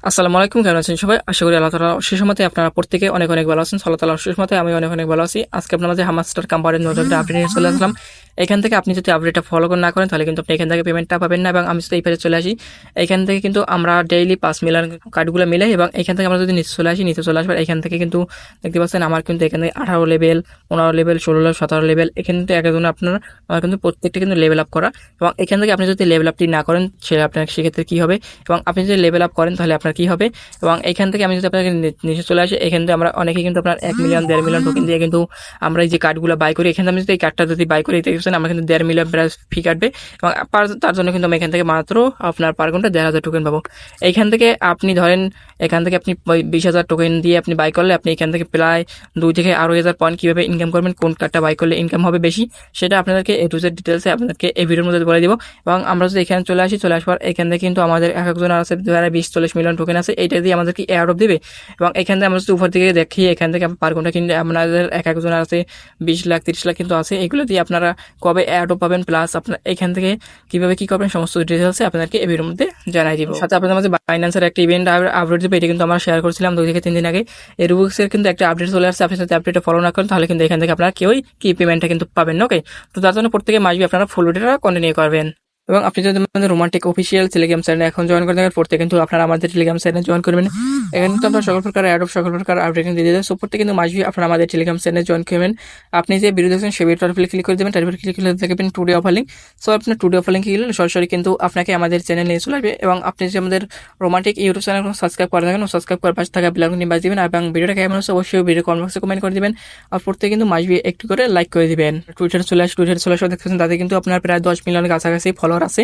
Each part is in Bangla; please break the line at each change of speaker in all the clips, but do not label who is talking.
আসসালামু আলাইকুম, কেমন আছেন সবাই? আশা করি আল্লাহ তাআলার অশেষ রহমতে আপনারা প্রত্যেকে অনেক অনেক ভালো আছেন। আল্লাহ তাআলার অশেষ রহমতে আমি অনেক ভালো আছি। আজকে আপনার মাঝে হামাস্টার কোম্পানির নতুন একটা আপডেট নিয়ে চলে আসলাম। এখান থেকে আপনি যদি আপডেটটা ফলো না করেন তাহলে কিন্তু আপনি এখান থেকে পেমেন্টটা পাবেন না। এবং আমি যদি এই পেজে চলে আসি, এখান থেকে কিন্তু আমরা ডেইলি 5 মিলিয়ন কার্ডগুলো মিলাই এবং এখান থেকে আমরা যদি নিচে চলে আসি, নিচে চলে আসবার এখান থেকে কিন্তু দেখতে পাচ্ছেন আমার কিন্তু এখান থেকে 18 লেভেল, 15 লেভেল, 16 লেভেল, 17 লেভেল, এখানে কিন্তু একজন আপনার আমার কিন্তু প্রত্যেকটা কিন্তু লেভেল আপ করা। এবং এখান থেকে আপনি যদি লেভেল আপটি না করেন আপনার সেক্ষেত্রে কী হবে, এবং আপনি যদি লেভেল আপ করেন তাহলে আপনার কী হবে। এবং এখান থেকে আমি যদি আপনাকে নিচে চলে আসি, এখান থেকে আমরা অনেকেই কিন্তু আপনার 1 মিলিয়ন 1.5 মিলিয়ন টোকেন দিয়ে কিন্তু আমরা এই যে কার্ডগুলো বাই করি, এখানে আমি যদি এই কার্ডটা যদি বাই করি দেখছেন আমরা কিন্তু 1.5 মিলিয়ন প্রাইস ফি কাটবে। এবং তার জন্য কিন্তু আমি এখান থেকে মাত্র আপনার পার ঘন্টা 1,500 টোকেন পাবো। এইখান থেকে আপনি ধরেন এখান থেকে আপনি 20,000 টোকেন দিয়ে আপনি বাই করলে আপনি এখান থেকে প্রায় 2 থেকে আরো 1,000 পয়েন্ট কীভাবে ইনকাম করবেন, কোন কার্ডটা বাই করলে ইনকাম হবে বেশি, সেটা আপনাদেরকে এ টু জেড ডিটেলসে আপনাদেরকে এই ভিডিওর মধ্যে বলে দিব। এবং আমরা যদি এখানে চলে আসি, চলে আসবার এখান থেকে কিন্তু আমাদের এক একজন আছে 20-40 মিলিয়ন টোকেন আছে, এইটা দিয়ে আমাদেরকে এয়ারড্রপ দিবে। এবং এখান থেকে আমরা যদি উপর দিকে দেখি, এখান থেকে পার ঘন্টা কিন্তু আপনাদের এক একজন আছে 20 লাখ 30 লাখ কিন্তু আছে। এগুলো দিয়ে আপনারা কবে এয়ারড্রপ পাবেন, প্লাস আপনার এখান থেকে কীভাবে কী করবেন সমস্ত ডিটেলসে আপনাদেরকে এই ভিডিওর মধ্যে জানাই দিব। সাথে আপনাদের মাঝে বাইন্যান্সের একটা ইভেন্ট আপডেট দেবে, এটা কিন্তু আমরা শেয়ার করছিলাম 2 থেকে 3 দিন আগে। এই রুবুক্সের কিন্তু একটা আপডেট চলে আসছে, আপনি যদি আপডেটটা ফলো না করেন তাহলে কিন্তু এখান থেকে আপনারা কেউই কি পেমেন্টটা কিন্তু পাবেন না। ওকে, তো তার জন্য প্রত্যেকে মাসবি আপনারা ফুল ভিডিওটা কন্টিনিউ করবেন। এবং আপনি যদি আমাদের রোমান্টিক অফিসিয়াল টেলিগ্রাম চ্যানেলে এখন জয়েন করে থাকেন, প্রত্যেকে কিন্তু আপনারা আমাদের টেলিগ্রাম চ্যানেলে জয়েন করবেন। এখানে কিন্তু আপনারা সকল প্রকার অ্যাড সকল প্রকার আপডেট দিয়ে দেবেন। সো প্রত্যেকে কিন্তু মাসবি আপনারা আমাদের টেলিগ্রাম চ্যানেলে জয়েন করবেন। আপনি যে ভিডিও দেখছেন সেই ভিডিওটার উপরে ক্লিক করে দেবেন, তারপর ক্লিক করে দেখবেন টুডে অফার লিঙ্ক। সো আপনার টুডে অফার লিঙ্কে গেলে সরাসরি কিন্তু আপনাকে আমাদের চ্যানেলে নিয়ে চলে আসবে। এবং আপনি যে আমাদের রোমান্টিক ইউটিউব চ্যানেল সাবস্ক্রাইব করে থাকেন, সাবস্ক্রাইব করার পাশে থাকা বেল আইকনটি বাজিয়ে দিবেন। এবং ভিডিওটা কেমন হচ্ছে অবশ্যই ভিডিও কমেন্ট বক্সে কমেন্ট করে দিবেন। আর প্রত্যেকে কিন্তু মাসবি একটু করে লাইক করে দিবেন। টুইটারে চলে আসে দেখতেছেন তাতে কিন্তু আপনার প্রায় 10 মিলিয়নের কাছাকাছি ফলোয়ার আছে।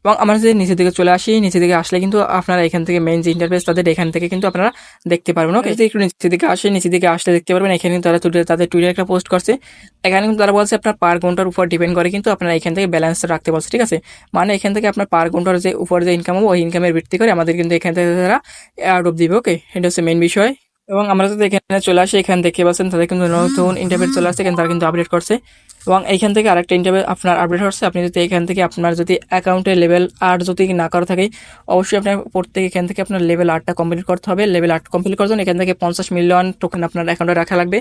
এবং আমরা যদি নিচের দিকে চলে আসি, নিচের দিকে আসলে কিন্তু আপনারা এখান থেকে মেইন যে ইন্টারফেস তাদের এখান থেকে কিন্তু আপনারা দেখতে পারবেন। ওকে, যদি একটু নিচের দিকে আসে, নিচের দিকে আসলে দেখতে পারবেন এখানে কিন্তু তারা তাদের টুইটারে একটা পোস্ট করছে। এখানে কিন্তু তারা বলছে আপনার পার ঘন্টার উপর ডিপেন্ড করে কিন্তু আপনারা এখান থেকে ব্যালেন্স রাখতে বলছে। ঠিক আছে, মানে এখান থেকে আপনার পার ঘন্টার যে উপর যে ইনকাম হবে ওই ইনকামের ভিত্তি করে আমাদের কিন্তু এখান থেকে তারা এয়ারড্রপ দিবে। ওকে, এটা হচ্ছে মেইন বিষয়। এবং আমরা যদি এখানে চলে আসি, এখানে দেখতে পাচ্ছেন তাদের কিন্তু নতুন ইন্টারভিউ চলে আসছে, এখানে তারা কিন্তু আপডেট করছে। এবং এইখান থেকে আরেকটা ইন্টারভিউ আপনার আপডেট হচ্ছে। আপনি যদি এখান থেকে আপনার যদি অ্যাকাউন্টে লেভেল 8 যদি না করা থাকে, অবশ্যই আপনার প্রত্যেক এখান থেকে আপনার লেভেল 8টা কমপ্লিট করতে হবে। লেভেল 8 কমপ্লিট করার জন্য এখান থেকে 50 মিলিয়ন টোকেন আপনার অ্যাকাউন্টে রাখা লাগবে।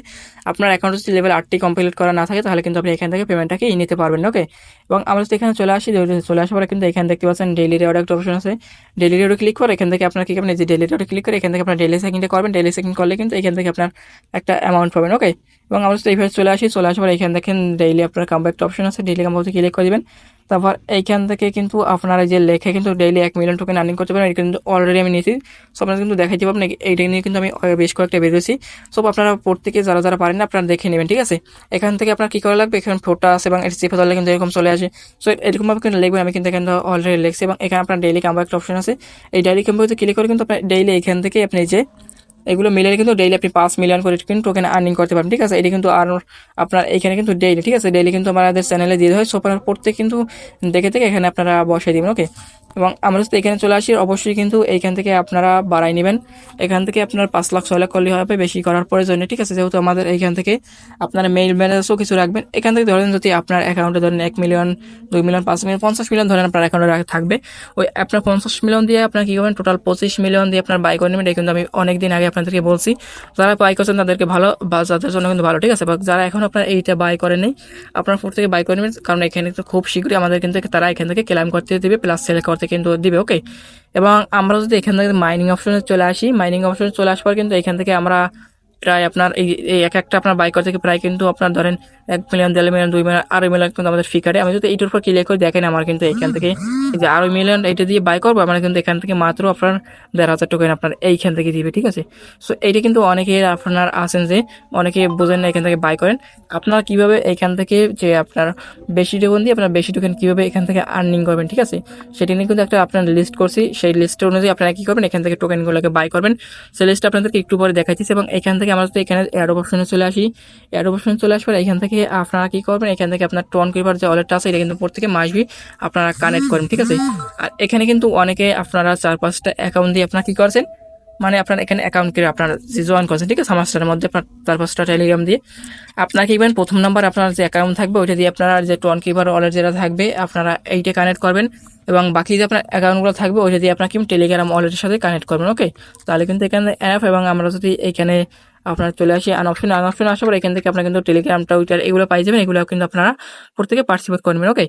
আপনার অ্যাকাউন্টে যদি লেভেল 8টি কমপ্লিট করা না থাকে তাহলে কিন্তু আপনি এখান থেকে পেমেন্টটাকে নিতে পারবেন না। ওকে, এবং আমরা যদি এখানে চলে আসি, চলে আসার পরে কিন্তু এখানে দেখতে পাচ্ছেন ডেইলি রিওয়ার্ড একটা অপশন আছে। ডেইলি রিওয়ার্ডে ক্লিক করে এখান থেকে আপনার কি করবেন, যে ডেইলি রিওয়ার্ডে ক্লিক করে এখান থেকে আপনার ডেইলি সেকেন্ডে করবেন। ডেইলি সেকেন্ড করলে কিন্তু এখান থেকে আপনার একটা অ্যামাউন্ট পাবেন। ওকে, এবং আমরা যদি এইভাবে চলে আসি, চলে আসার পর এখানে দেখেন ডেইলি আপনার কামব্যাক একটা অপশন আছে, ডেইলি কামব্যাক ক্লিক করে দিবেন। তারপর এইখান থেকে কিন্তু আপনারা যে লেখে কিন্তু ডেইলি 1 মিলিয়ন টোকেন আর্নিং করতে পারেন, এটা কিন্তু অলরেডি আমি নিয়েছি। সো আপনারা কিন্তু দেখাইতে পারবেন, এইটা নিয়ে কিন্তু আমি বেশ কয়েকটা বেরোছি। সো আপনারা প্রত্যেকে যারা যারা পারেন না আপনারা দেখে নেবেন। ঠিক আছে, এখান থেকে আপনার কী করা লাগবে, এখানে ফোটা আছে এবং এটা চেপে ধরলে কিন্তু এরকম চলে আসে। সো এরকমভাবে কিন্তু লিখবেন, আমি কিন্তু এখানে অলরেডি লিখছি। এবং এখানে আপনার ডেইলি কামব্যাক একটা অপশন আছে, এই ডেইলি কামব্যাকে ক্লিক করে কিন্তু আপনার ডেইলি এখান থেকে আপনি যে এগুলো মিলে কিন্তু ডেইলি আপনি 5 মিলিয়ন করে কিন্তু টোকেন আর্নিং করতে পারবেন। ঠিক আছে, এটি কিন্তু আর আপনার এখানে কিন্তু ডেইলি, ঠিক আছে, ডেইলি কিন্তু আমাদের চ্যানেলে দিয়ে হয়। সো আপনার প্রত্যেক কিন্তু দেখে থেকে এখানে আপনারা বসাই দিবেন। ওকে, এবং আমরা যদি এখানে চলে আসি, অবশ্যই কিন্তু এইখান থেকে আপনারা বাড়াই নেবেন। এখান থেকে আপনার 5 লাখ 6 লাখ করলে হবে, বেশি করার প্রয়োজন নেই। ঠিক আছে, যেহেতু আমাদের এইখান থেকে আপনারা মেইল ব্যালেন্সও কিছু রাখবেন। এখান থেকে ধরেন যদি আপনার অ্যাকাউন্টে ধরেন 1 মিলিয়ন 2 মিলিয়ন 5 মিলিয়ন 50 মিলিয়ন ধরেন আপনার অ্যাকাউন্টে থাকবে, ওই আপনার 50 মিলিয়ন দিয়ে আপনার কী করবেন, টোটাল 25 মিলিয়ন দিয়ে আপনার বাই করে নেবেন। এটা কিন্তু আমি অনেক দিন আগে আপনাদেরকে বলছি। যারা বাই করছেন তাদেরকে ভালো, বা যাদের জন্য কিন্তু ভালো। ঠিক আছে, বা যারা এখন আপনার এইটা বাই করেন নেই, আপনার ফোর থেকে বাই করে নেবেন, কারণ এখানে তো খুব শীঘ্রই আমাদের কিন্তু তারা এখান থেকে ক্লেম করতে দিবে, প্লাস সেল করতে কিন্তু দিবে। ওকে, এবং আমরা যদি এখান থেকে মাইনিং অপশনে চলে আসি, মাইনিং অপশনে চলে আসার পর কিন্তু এখান থেকে আমরা প্রায় আপনার এই এক একটা আপনার বাই করতে প্রায় কিন্তু আপনার ধরেন 1 মিলিয়ন 1.5 মিলিয়ন 2 মিলিয়ন 2.5 মিলিয়ন কিন্তু আমাদের ফি কাটে। আমি যদি এইটার উপর ক্লিক করে দেখেন, আমার কিন্তু এখান থেকে এই যে 2.5 মিলিয়ন এটা দিয়ে বাই করবো, আমার কিন্তু এখান থেকে মাত্র আপনার 1,500 টোকেন আপনার এইখান থেকে দিবে। ঠিক আছে, সো এইটা কিন্তু অনেকে আপনার আছেন যে অনেকে বোঝেন না এখান থেকে বাই করেন। আপনারা কিভাবে এখান থেকে যে আপনার বেশি টোকেন দিয়ে আপনার বেশি টোকেন কীভাবে এখান থেকে আর্নিং করবেন, ঠিক আছে, সেটি নিয়ে কিন্তু একটা আপনার লিস্ট করছি। সেই লিস্টের অনুযায়ী আপনারা কী করবেন, এখান থেকে টোকেনগুলোকে বাই করবেন। সেই লিস্টটা আপনাদেরকে একটু পরে দেখাচ্ছি। এবং এখান থেকে আমরা যদি এখানে অ্যাডোব অপশনে চলে আসি, অ্যাডোব অপশনে চলে আসবার এখান থেকে আপনারা কী করবেন, এখান থেকে আপনার টোন কিপার যে ওয়ালেটটা আছে এটা কিন্তু প্রত্যেকে মাসবি আপনারা কানেক্ট করেন। ঠিক আছে, আর এখানে কিন্তু অনেকে আপনারা 4-5টা অ্যাকাউন্ট দিয়ে আপনারা কী করছেন, মানে আপনার এখানে অ্যাকাউন্ট করে আপনার যে জয়েন করছেন, ঠিক আছে, হামাস্টারের মধ্যে আপনার তারপর টেলিগ্রাম দিয়ে আপনার কি করবেন, প্রথম নাম্বার আপনার যে অ্যাকাউন্ট থাকবে ওইটা দিয়ে আপনার যে টোন কিপার ওয়ালেট যেটা থাকবে আপনারা এইটা কানেক্ট করবেন, এবং বাকি যে আপনার অ্যাকাউন্টগুলো থাকবে ওইটা দিয়ে আপনার কি টেলিগ্রাম ওয়ালেটের সাথে কানেক্ট করবেন। ওকে, তাহলে কিন্তু এখানে অ্যাপ, এবং আমরা যদি এখানে আপনার চলে আসি আনঅপশনে আসার পর এখান থেকে আপনার কিন্তু টেলিগ্রাম টুইটার এগুলো পাই যাবেন, এগুলো কিন্তু আপনারা প্রত্যেকে পার্টিসিপেট করবেন। ওকে,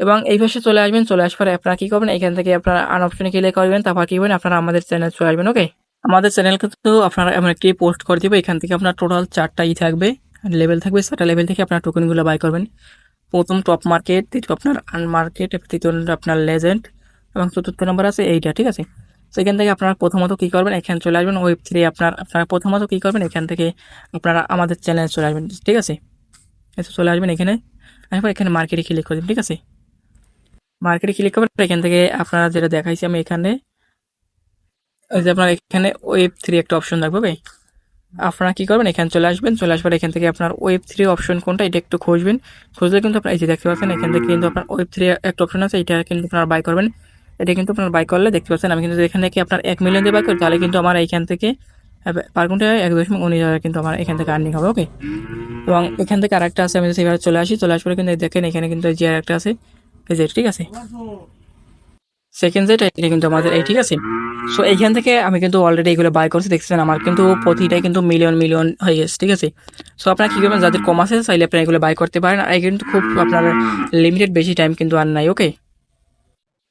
এবং এই পাশে চলে আসবেন, চলে আসার পরে আপনারা কি করবেন, এখান থেকে আপনারা আনঅপশনে ক্লিক করবেন, তারপর কি করবেন আপনারা আমাদের চ্যানেল চলে আসবেন। ওকে, আমাদের চ্যানেলকে তো আপনারা এমন একটি পোস্ট করে দেবো, এখান থেকে আপনার টোটাল 4টা থাকবে, লেভেল থাকবে, 4টা লেভেল থেকে আপনার টোকেনগুলো বাই করবেন। প্রথম টপ মার্কেট, দ্বিতীয় আপনার আনমার্কেট, তৃতীয় আপনার লেজেন্ড, এবং চতুর্থ নম্বর আছে এইটা, ঠিক আছে। সেখান থেকে আপনারা প্রথমত কী করবেন, এখানে চলে আসবেন Web3, আপনারা প্রথমত কী করবেন, এখান থেকে আপনারা আমাদের চ্যানেলে চলে আসবেন, ঠিক আছে। এসে চলে আসবেন এখানে, এরপর এখানে মার্কেটে ক্লিক করবেন, ঠিক আছে। মার্কেটে ক্লিক করবেন, এখান থেকে আপনারা যেটা দেখাইছি আমি এখানে, এই যে আপনার এখানে Web3 একটা অপশন থাকবে। আপনারা কি করবেন, এখানে চলে আসবেন, চলে আসবার এখান থেকে আপনার Web3 অপশন কোনটা এটা একটু খুঁজবেন, খুঁজলে কিন্তু আপনার এই যে দেখতে পাচ্ছেন এখান থেকে কিন্তু আপনার Web3 একটা অপশন আছে, এটা কিন্তু আপনারা বাই করবেন। এটা কিন্তু আপনার বাই করলে দেখতে পাচ্ছেন আমি কিন্তু এখান থেকে আপনার 1 মিলিয়ন দিয়ে বাই করি, তাহলে কিন্তু আমার এইখান থেকে পার ঘন্টায় 1.19 কিন্তু আমার এখান থেকে আর্নিং হবে। ওকে, এবং এখান থেকে আরেকটা আছে, আমি সেইভাবে চলে আসি, চলে আসার পরে কিন্তু দেখেন এখানে কিন্তু যে আরেকটা আছে, এই যে, ঠিক আছে, সেকেন্ড যেটা এটা কিন্তু আমাদের এই, ঠিক আছে। সো এইখান থেকে আমি কিন্তু অলরেডি এগুলো বাই করছি, দেখছেন আমার কিন্তু প্রতিটাই কিন্তু মিলিয়ন মিলিয়ন হয়ে গেছে, ঠিক আছে। সো আপনারা কি করবেন, যাদের কম আছে চাইলে আপনারা এগুলো বাই করতে পারেন, আর কিন্তু খুব আপনার লিমিটেড বেশি টাইম কিন্তু আর নাই। ওকে,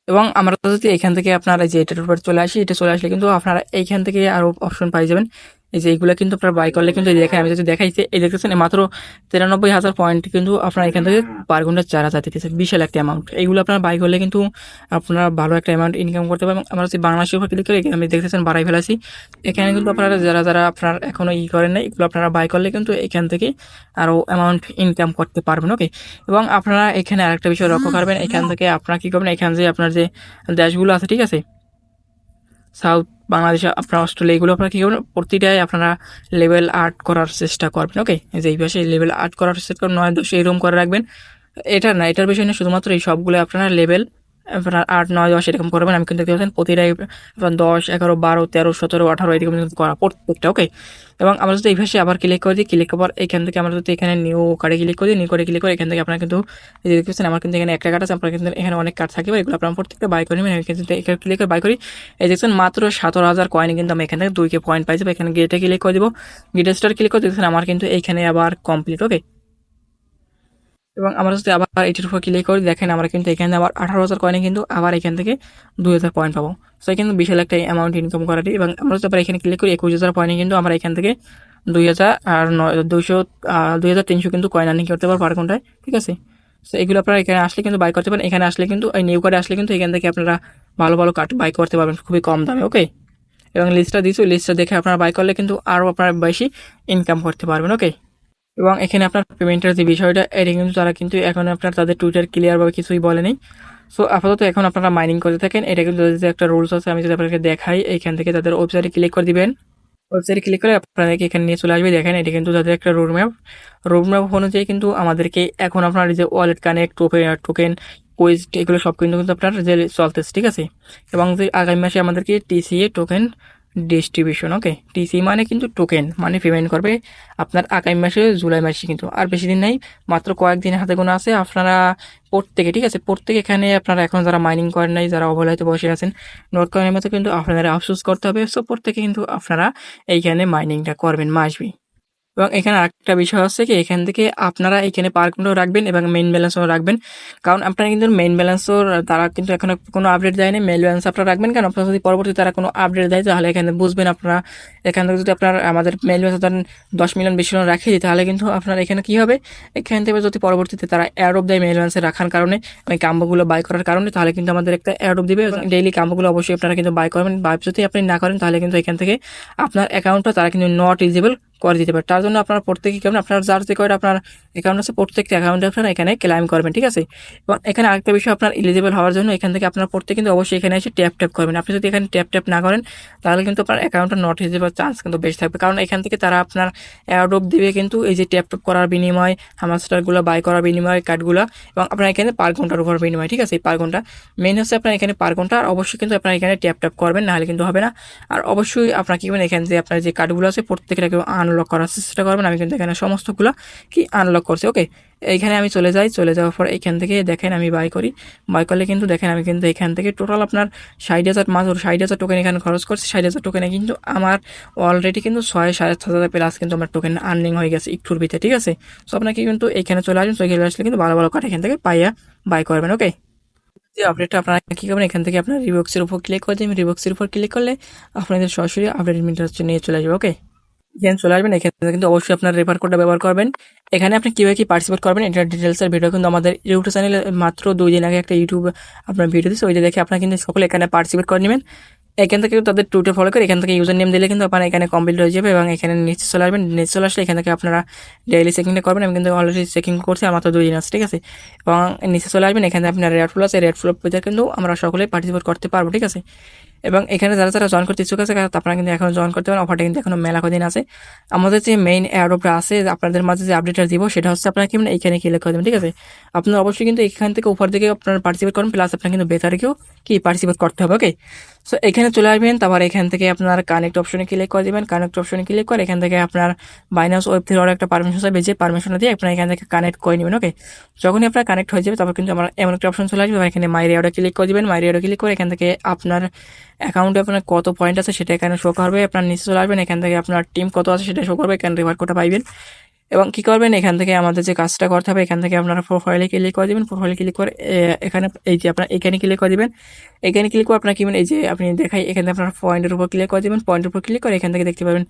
এবং আমরা যদি এখান থেকে আপনারা যে এটার উপর চলে আসি, এটা চলে আসলে কিন্তু আপনারা এইখান থেকে আরও অপশন পাই যাবেন। এই যে এইগুলো কিন্তু আপনারা বাই করলে কিন্তু দেখেন আমি যদি দেখাইছি, এই দেখতেছেন মাত্র 93,000 পয়েন্ট কিন্তু আপনারা এখান থেকে পার ঘন্টা 4,000 দিতেছে, বিশাল একটা অ্যামাউন্ট। এইগুলো আপনারা বাই করলে কিন্তু আপনারা ভালো একটা অ্যামাউন্ট ইনকাম করতে পারবেন। আমরা যদি বাংলাদেশের উপর ক্লিক করি, আমি দেখতেছেন বাড়াই ফেলাছি, এখানে কিন্তু আপনারা যারা যারা আপনার এখনও করেন নাই, এগুলো আপনারা বাই করলে কিন্তু এখান থেকে আরও অ্যামাউন্ট ইনকাম করতে পারবেন। ওকে, এবং আপনারা এখানে আরেকটা বিষয় লক্ষ্য করবেন, এখান থেকে আপনারা কি করবেন, এখানে যে আপনার যে দেশগুলো আছে, ঠিক আছে, সাউথ বাংলাদেশ, আপনার অস্ট্রেলিয়া, এগুলো আপনারা কী করবেন, প্রতিটাই আপনারা লেভেল 8 করার চেষ্টা করবেন। ওকে, এই যে এই পাশে লেভেল 8 করার চেষ্টা করবেন, 9-10 এরকম করে রাখবেন। এটা না, এটার বিষয় না, শুধুমাত্র এই সবগুলো আপনারা লেভেল আপনার 8, 9, 10 এরকম করবেন। আমি কিন্তু দেখতে পাচ্ছেন প্রতিটাই আপনার 10, 11, 12, 13, 17, 18 এরকম কিন্তু করা প্রত্যেকটা। ওকে, এবং আমরা যদি এই পাশে আবার ক্লিক করে দিই, ক্লিক করার এখান থেকে আমরা যদি এখানে নিউ কার্ডে ক্লিক করি, নিউ কার্ডে ক্লিক করে এখান থেকে আপনারা কিন্তু এই যে দেখতেছেন আমার কিন্তু এখানে একটা কার্ড আছে, আপনার কিন্তু এখানে অনেক কার্ড থাকবে, এগুলো আপনারা প্রত্যেকটা বাই করে নেবেন। কিন্তু এখানে ক্লিক করে বাই করি, এই দেখছেন মাত্র 17,000 কয়েনে কিন্তু আমি এখান থেকে 2K পয়েন্ট পাই যাবো। এখানে গেটে ক্লিক করে দিব, গেটে স্টার ক্লিক করে দেখছেন আমার কিন্তু এইখানে আবার কমপ্লিট। ওকে, এবং আমরা যদি আবার এটির উপর ক্লিক করি, দেখেন আমরা কিন্তু এখানে আবার 18,000 কয়েনে কিন্তু আবার এখান থেকে 2,000 পয়েন্ট পাবো। সো কিন্তু বিশাল একটা অ্যামাউন্ট ইনকাম করাটি। এবং আমরা যদি আবার এখানে ক্লিক করি, 21,000 পয়েন্টে কিন্তু আমরা এখান থেকে 2,000 আর 200 2,300 কিন্তু কয়েন আর্নিং করতে পারবো পার ঘন্টায়, ঠিক আছে। সো এগুলো আপনারা এখানে আসলে কিন্তু বাই করতে পারেন, এখানে আসলে কিন্তু এই নিউ কার্ডে আসলে কিন্তু এখান থেকে আপনারা ভালো ভালো কার্ড বাই করতে পারবেন খুবই কম দামে। ওকে, এবং লিস্টটা দিচ্ছি, ওই লিস্টটা দেখে আপনারা বাই করলে কিন্তু আরও আপনারা বেশি ইনকাম করতে পারবেন। ওকে, এবং এখানে আপনার পেমেন্টের যে বিষয়টা, এটা কিন্তু তারা কিন্তু এখন আপনার তাদের টুইটার ক্লিয়ারভাবে কিছুই বলেনি। সো আপাতত এখন আপনারা মাইনিং করতে থাকেন, এটা কিন্তু তাদের যে একটা রুলস আছে, আমি যদি আপনাকে দেখাই, এইখান থেকে তাদের ওয়েবসাইটে ক্লিক করে দিবেন। ওয়েবসাইটে ক্লিক করে আপনাদেরকে এখানে নিয়ে চলে আসবে, দেখেন এটা কিন্তু তাদের একটা রোড ম্যাপ অনুযায়ী কিন্তু আমাদেরকে এখন আপনার যে ওয়ালেট কানেক্ট, টোকেন, কুইজ, এগুলো সব কিন্তু কিন্তু আপনার যে চলতেছে, ঠিক আছে। এবং যে আগামী মাসে আমাদেরকে TCA টোকেন ডিস্ট্রিবিউশন, ওকে, টিসি মানে কিন্তু টোকেন মানে পেমেন্ট করবে আপনার আগামী মাসে, জুলাই মাসে কিন্তু আর বেশি দিন নাই, মাত্র কয়েকদিন হাতে গোনা আছে। আপনারা প্রত্যেকে, ঠিক আছে, প্রত্যেকে এখানে আপনারা এখন যারা মাইনিং করেন নাই, যারা অবহেলাতে বসে আছেন নোট কয়েনের মতো, কিন্তু আপনারা আফসোস করতে হবে। সো প্রত্যেকে কিন্তু আপনারা এইখানে মাইনিংটা করবেন মাসবি। এবং এখানে আরেকটা বিষয় হচ্ছে কি, এখান থেকে আপনারা এখানে পার ঘন্টাও রাখবেন এবং মেইন ব্যালেন্সও রাখবেন, কারণ আপনারা কিন্তু মেইন ব্যালেন্সও তারা কিন্তু এখনো কোনো আপডেট দেয়নি। মেইন ব্যালেন্স আপনারা রাখবেন, কারণ আপনারা যদি পরবর্তী তারা কোনো আপডেট দেয় তাহলে এখানে বুঝবেন আপনারা। এখান থেকে যদি আপনার আমাদের মেইন ব্যালেন্স ধরেন 10 মিলিয়ন 20 মিলিয়ন রাখিয়ে দিই, তাহলে কিন্তু আপনার এখানে কী হবে, এখান থেকে যদি পরবর্তীতে তারা অ্যাডপ দেয় মেইন ব্যালেন্সে রাখার কারণে, ওই কাম্বোগুলো বাই করার কারণে, তাহলে কিন্তু আমাদের একটা অ্যাডপ দিবে। ডেইলি কাম্বোগুলো অবশ্যই আপনারা কিন্তু বাই করবেন, বাই যদি আপনি না করেন তাহলে কিন্তু এখান থেকে আপনার অ্যাকাউন্টটা তারা কিন্তু নট ইলিজিবল করে দিতে পারে। তার জন্য আপনারা প্রত্যেকে কি করবেন, আপনার যার যে কয়টা আপনার অ্যাকাউন্ট আছে প্রত্যেকটা অ্যাকাউন্টে আপনারা এখানে ক্লেম করবেন, ঠিক আছে। এবং এখানে আরেকটা বিষয়, আপনার এলিজিবল হওয়ার জন্য এখান থেকে আপনার প্রত্যেকে কিন্তু অবশ্যই এখানে এসে ট্যাপ করবেন। আপনি যদি এখানে ট্যাপ না করেন তাহলে কিন্তু আপনার অ্যাকাউন্টটা নট হয়ে যাওয়ার চান্স কিন্তু বেশি থাকবে, কারণ এখান থেকে তারা আপনার অ্যাডপ দিবে কিন্তু এই যে ট্যাপ করার বিনিময়, হামাস্টারগুলো বাই করার বিনিময় কার্ডগুলো, এবং আপনার এখানে পার ঘন্টার উপর বিনিময়, ঠিক আছে। পার ঘন্টা মেন হচ্ছে আপনার এখানে পার ঘন্টা, আর অবশ্যই কিন্তু আপনার এখানে ট্যাপ করবেন, নাহলে কিন্তু হবে না। আর অবশ্যই আপনার কি করবেন, এখানে যে আপনার যে কার্ডগুলো আছে প্রত্যেকটাকে আনলক করার চেষ্টা করবেন। আমি কিন্তু এখানে সমস্তগুলো কি আনলক করছি, ওকে। এইখানে আমি চলে যাওয়ার পর এখান থেকে দেখেন আমি বাই করলে কিন্তু দেখেন আমি কিন্তু এখান থেকে টোটাল আপনার 60,000 মাত্র 60,000 টোকেন এখানে খরচ করছি। 60,000 টোকেনে কিন্তু আমার অলরেডি কিন্তু 6,500 প্লাস কিন্তু আমার টোকেন আর্নিং হয়ে গেছে একটুর ভিতরে, ঠিক আছে। সো আপনাকে কিন্তু এখানে চলে আসবেন, চলে আসলে কিন্তু ভালো ভালো কার্ড এখান থেকে পাইয়া বাই করবেন, ওকে। যে আপডেটটা আপনারা কী করবেন, এখান থেকে আপনার রিবক্সের উপর ক্লিক করে দেবেন। রিবক্সের উপর ক্লিক করলে আপনাদের সরাসরি আপডেট মিটার নিয়ে চলে আসবে, ওকে। এখানে চলে আসবেন, এখানে কিন্তু অবশ্যই আপনার রেফার কোডটা ব্যবহার করবেন। এখানে আপনি কীভাবে কি পার্টিসিপেট করবেন এটার ডিটেলসের ভিডিও কিন্তু আমাদের ইউটিউব চ্যানেলে মাত্র 2 দিন আগে একটা ইউটিউব আপনার ভিডিও দিচ্ছে, ওইটা দেখে আপনারা কিন্তু সকলে এখানে পার্টিসিপেট করে নেবেন। এখান থেকে তাদের টুইটার ফলো করে এখান থেকে ইউজার নেম দিলে কিন্তু আপনারা এখানে কমপ্লিট হয়ে যাবে, এবং এখানে নিচে চলে আসবেন। নিচে চলে আসলে এখান থেকে আপনারা ডেইলি চেকিংটা করবেন। আমি কিন্তু অলরেডি চেকিং করছি, আর মাত্র 2 দিন আছে, ঠিক আছে। এবং নিচে চলে আসবেন, এখানে আপনার রেড ফ্লো আছে, রেড ফ্লো পেতে কিন্তু আমরা সকলে পার্টিসিপেট করতে পারবো, ঠিক আছে। এবং এখানে যারা জয়েন করতে ইচ্ছুক আছে আপনারা কিন্তু এখন জয়েন করতে পারেন। অফারটা কিন্তু এখনো মেলা কদিন আছে। আমাদের যে মেইন অ্যাডপটা আছে আপনাদের মাঝে যে আপডেটটা দিব সেটা হচ্ছে আপনারা কি এইখানে ক্লিক করে দেবেন, ঠিক আছে। আপনারা অবশ্যই কিন্তু এখান থেকে উপর দিকে আপনারা পার্টিসিপেট করেন, প্লাস আপনার কিন্তু বেতারেও কি পার্টিসিপেট করতে হবে, ওকে। সো এখানে চলে আসবেন, তারপর এখান থেকে আপনার কানেক্ট অপশনে ক্লিক করে দেবেন। কানেক্ট অপশনে ক্লিক করে এখান থেকে আপনার বাইনান্স ওয়েব থেকে একটা পারমিশন চাইবে, যে পারমিশনটা দিয়ে আপনারা এখান থেকে কানেক্ট করে নেবেন, ওকে। যখনই আপনার কানেক্ট হয়ে যাবে তারপর কিন্তু আমার এমন একটা অপশন চলে আসবে, এখানে মাই রেওয়ার্ডে ক্লিক করে দেবেন। মাই রেওয়ার্ডে ক্লিক করে এখান থেকে আপনার অ্যাকাউন্টে আপনার কত পয়েন্ট আছে সেটা এখানে শো করবে। আপনার নিচে চলে আসবেন, এখান থেকে আপনার টিম কত আছে সেটা শো করবে, এখানে রেফার কোডটা পাইবেন। এবং কী করবেন, এখান থেকে আমাদের যে কাজটা করতে হবে, এখান থেকে আপনারা প্রোফাইলে ক্লিক করে দেবেন। প্রোফাইলে ক্লিক করে এখানে এই যে আপনার এখানে ক্লিক করে দেবেন। এখানে ক্লিক করে আপনার কি এই যে আপনি দেখাই, এখানে আপনার পয়েন্টের উপর ক্লিক করে দেবেন। পয়েন্টের উপর ক্লিক করে এখান থেকে দেখতে পাবেন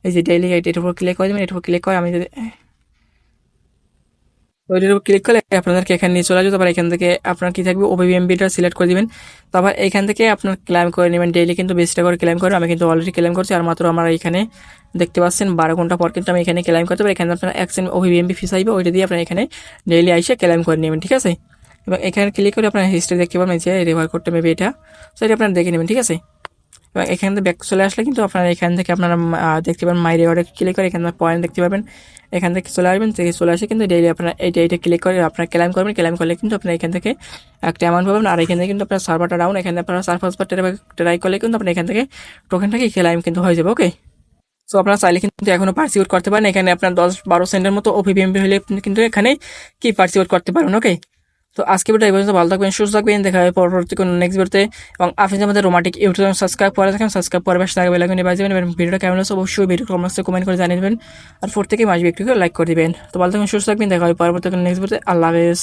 এই যে ডেইলি এটার উপর ক্লিক করে দেবেন। এটার উপর ক্লিক করে আমি যদি ওইটার উপর ক্লিক করলে আপনাদেরকে এখানে নিয়ে চলে আসবে। তারপর এখান থেকে আপনার কি থাকবে, ওবিএমবিটা সিলেক্ট করে দিবেন। তারপর এখান থেকে আপনার ক্লেম করে নেবেন। ডেইলি কিন্তু 20 টাকা করে ক্লেম করে, আমি কিন্তু অলরেডি ক্লেম করছি। আর মাত্র আমার এখানে দেখতে পাচ্ছেন 12 ঘন্টা পর কিন্তু আমি এখানে ক্লেম করতে পারি। এখানে আপনার 1 সেন্ট ওবিএমবি ফিস আসবে, ওইটা দিয়ে আপনার এখানে ডেইলি আইসে ক্লেম করে নেবেন, ঠিক আছে। এবং এখানে ক্লিক করে আপনার হিস্ট্রি দেখতে পাবেন যে রেফার করতে মেবি এটা, তো এটা আপনারা দেখে নেবেন, ঠিক আছে। এবং এখান থেকে ব্যাক চলে আসলে কিন্তু আপনারা এখান থেকে আপনারা দেখতে পাবেন মাই রিওয়ার্ডে ক্লিক করে এখানে পয়েন্ট দেখতে পাবেন। এখান থেকে চলে আসবেন, থেকে চলে আসে কিন্তু ডেইলি আপনারা এইটা ক্লিক করে আপনারা ক্লেম করবেন। ক্লেম করলে কিন্তু আপনার এখান থেকে একটা অ্যামাউন্ট পাবেন। আর এখান থেকে কিন্তু আপনার সার্ভারটা ডাউন, এখানে আপনারা 4-5 বার ট্রাই করলে কিন্তু আপনার এখান থেকে টোকেনটাকে ক্লেম কিন্তু হয়ে যাবে, ওকে। সো আপনারা চাইলে কিন্তু এখনো পার্টিসিপেট করতে পারেন। এখানে আপনার 10-12 সেন্টের মতো ওপিবিএমবি হলে কিন্তু এখানে কি পার্টিসিপেট করতে পারেন, ওকে। তো আজকে ভিডিও এই পর্যন্ত, ভালো থাকবেন, সুস্থ থাকবেন, দেখা হবে পরবর্তী কোনো নেক্সট ভিডিওতে। এবং আপনি যদি আমাদের রোমান্টিক ইউটিউব চ্যানেল সাবস্ক্রাইব করে থাকেন, সাবস্ক্রাইব করে পাশে থাকা বেল আইকনে বাজিয়ে দেবেন। এবং ভিডিওটা কেমন হচ্ছে অবশ্যই ভিডিও কমেন্টে করে জানিয়ে দেবেন। আর প্রত্যেকেই মাসবে একটু করে লাইক করে দিবেন। তো ভালো থাকবেন, সুস্থ থাকবেন, দেখা হবে পরবর্তী কোনো নেক্সট ভিডিওতে। আল্লাহ হাফেজ।